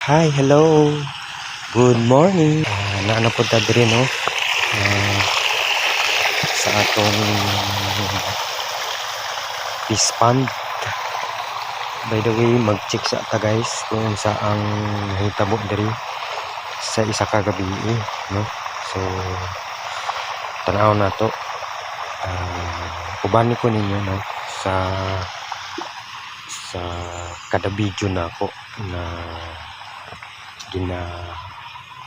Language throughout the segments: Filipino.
Hi, hello. Good morning. Naana po ta diri no. Sa atong fish pond. By the way, mag-check sa ta guys kung saang nahitabo diri sa isa ka gabi no. So tanaw na to. Ubani ko ninyo no sa kada video na ako na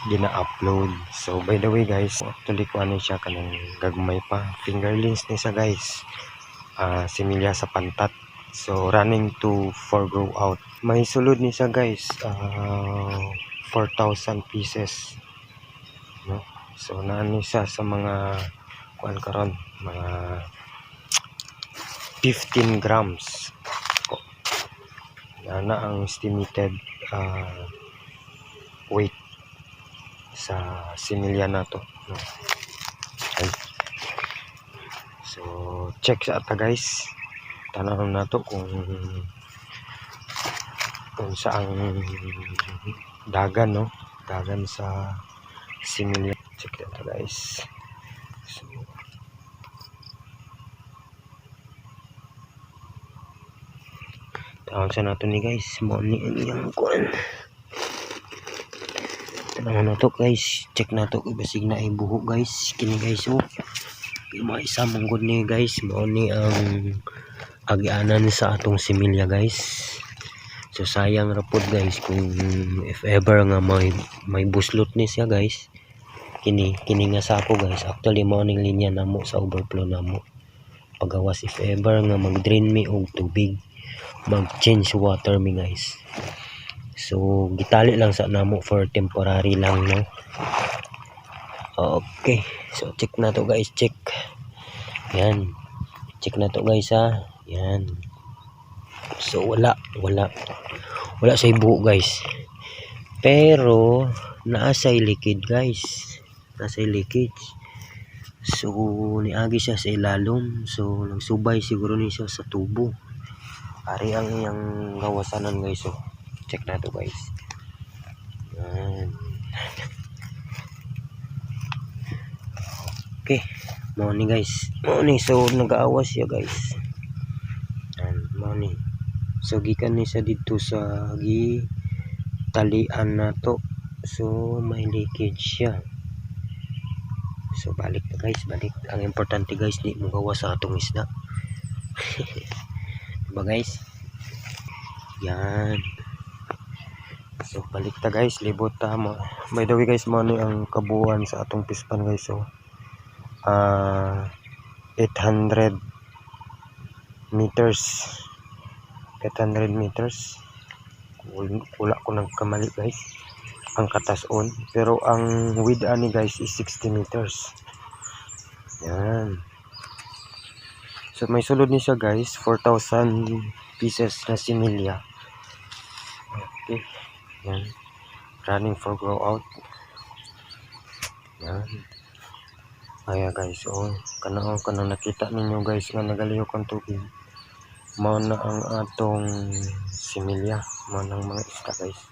gina-upload. So by the way guys, actually ko ano siya kanang gagmay pa, fingerlings ni sa guys, similya sa pantat. So running to for grow out, may sulod ni sa guys, 4,000 pieces no. So naani siya sa mga kuan karon, mga 15 grams na ang estimated weight sa similya na to no? Okay. So check sa ata guys, tanaw na to kung saang dagan no, dagan sa similya. Check ata guys. So tawag sa nato ni guys, mo ni ang kuan. Tanaw na to guys, check na to basig na ay buho guys. Kini guys may isa mong good ni guys, mo ni ang agianan sa atong similya guys. So sayang ra pud guys kung if ever nga may buslot ni siya guys. Kini nga sako guys, actually mo ning linya namo sa overflow namo. Pagawas if ever nga mag-drain mi og tubig, mag-change water mi guys. So gitali lang sa namo for temporary lang no. Okay, so check na to guys, check. Yan. Check na to guys ha. Yan. So wala sa ibuo guys. Pero naasay liquid guys. Naasay leakage. So niagi siya sa ilalom. So nagsubay siguro ni siya sa tubo. Ari ang iyang gawasanan guys. So check na to guys. Yan. Okay, morning guys. Morning, so nag-aawas siya guys. And morning. So gikan ni sa dito sa talian na to. So may leakage siya. So balik na guys, balik. Ang importante guys, di mo gawas sa atong isda. Diba guys? Yan. So balik ta guys, libot ta mo. By the way guys, mo ni ang kabuuan sa atong pispan guys. So 800 meters. Wala ko nagkamali guys ang katason, pero ang width ani guys is 60 meters. Yan. So may sulod ni siya guys, 4,000 pieces na similya. Okay. Yan. Running for grow out. Yan. Ayan guys, kanang nakita ninyo guys nga nagalihok ang tubig. Mao na ang atong similya, mao nang mga isda guys.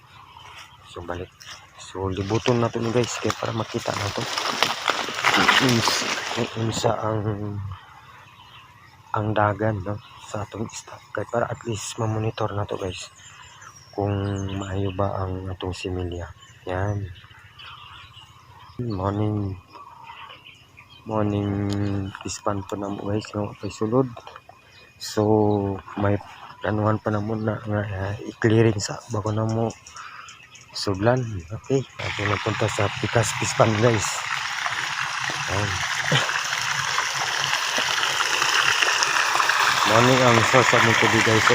So balik. So libuton nato ni guys kay para makita nato unsa ang dagan no sa atong isda, kay para at least ma-monitor nato guys kung maayo ba ang atong similya. Yan. Morning pispan po na mo guys no, kay sulod. So may planuhan pa naman na nga i-clearing sa bago na mo sudlan. Okay, ako na punta sa pikas pispan guys. Morning ang source of tubig guys. So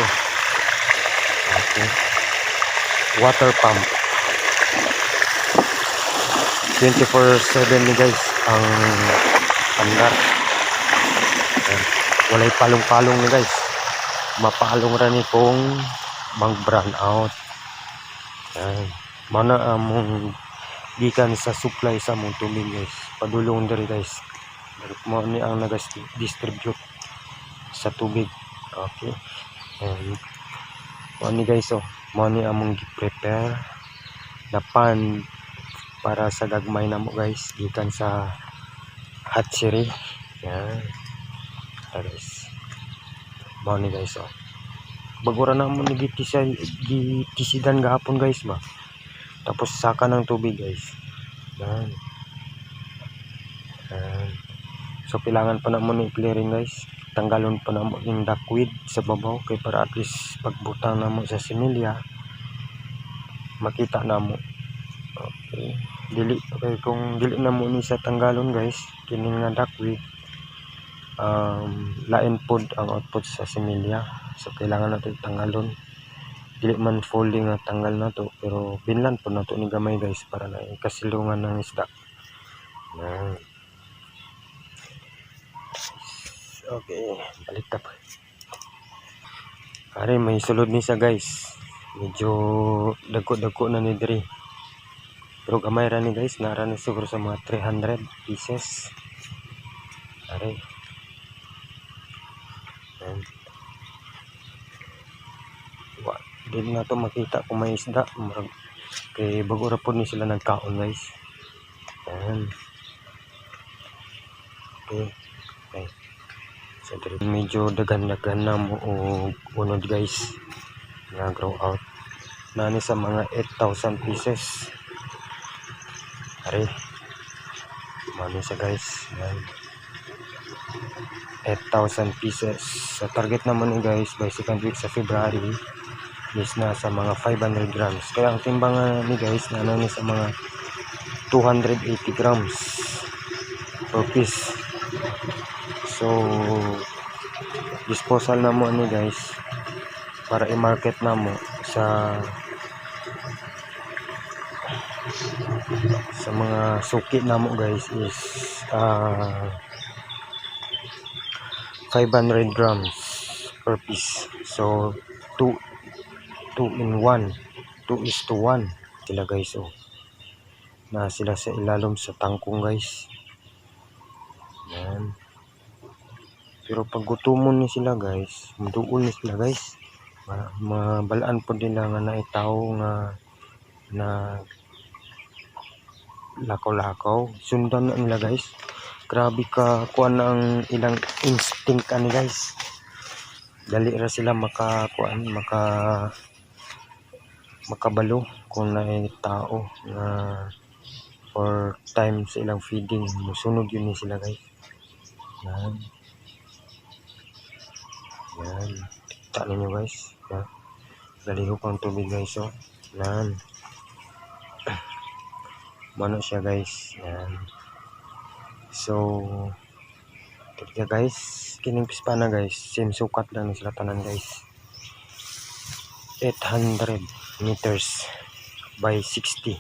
okay, water pump 24/7 ni guys ang andar. Walay palong-palong ni guys, mapalong ra ni kung mag-brown out. Mana among gikan sa supply sa among tubig guys, padulong diri guys. Mo ni ang nag-distribute sa tubig. Okay, mo ni guys, mo ni among gi-prepare pan para sa gagmay namo guys gikan sa hatchery. Yan. Guys. Mao ni guys oh. Bagura na mo ni gitisidan gahapon guys ba. Tapos saka ng tubig guys. Yan. Yan. So kailangan pa na mo ni clearing guys. Tanggalon pa na mo yung duckweed sa babaw kay para at least pagbutang na mo sa similya makita na mo. Okay. Dili okay, kung dili na mo ni sa tanggalon guys kini nga duckweed lain pod ang output sa similya. So kailangan nato tanggalon. Dili man fully nga tanggal na to pero binlan po na to ni gamay guys para na ikasilungan ng isda. Yan. Okay, balik tap. Are may sulod ni sa guys. Medyo dagko-dagko na ni diri. Pero gamay ra ni guys, nara ni siguro sa mga 300 pieces. Are. Yan. Dili na to makita kung may isda. Kay bago ra po ni sila nagkaon guys. Yan. Okay. Okay. So medyo dagan-dagan na mo o unod guys. Nga grow out. Nani sa mga 8,000 pieces. Are. Mani sa guys. Yan. 8,000 pieces. Sa target naman ni guys by second week sa February is na sa mga 500 grams. Kaya ang timbangan ni guys na ni sa mga 280 grams per piece. So disposal na mo ni guys para i-market na mo sa mga suki na mo guys is 500 grams per piece. So 2 in 1, 2:1 sila guys. Oh, na sila sa ilalom sa tangkong guys. Yan. Pero pag gutumon ni sila guys, maduol ni sila guys. Mabalaan po nila nga naitaw nga na lakaw-lakaw. Sundan na nila guys. Grabe ka kuan ang ilang instinct ani guys. Dali ra sila makabalo kung naay tao na for time sa ilang feeding. Musunod yun ni sila guys. Yan. Yan. Kita ninyo guys. Yan. Galihok ang tubig guys. Oh. Yan. Mano siya guys. Yan. So kaya guys, kining pispa na guys. Same sukat lang sila tanan guys. 800 meters by 60.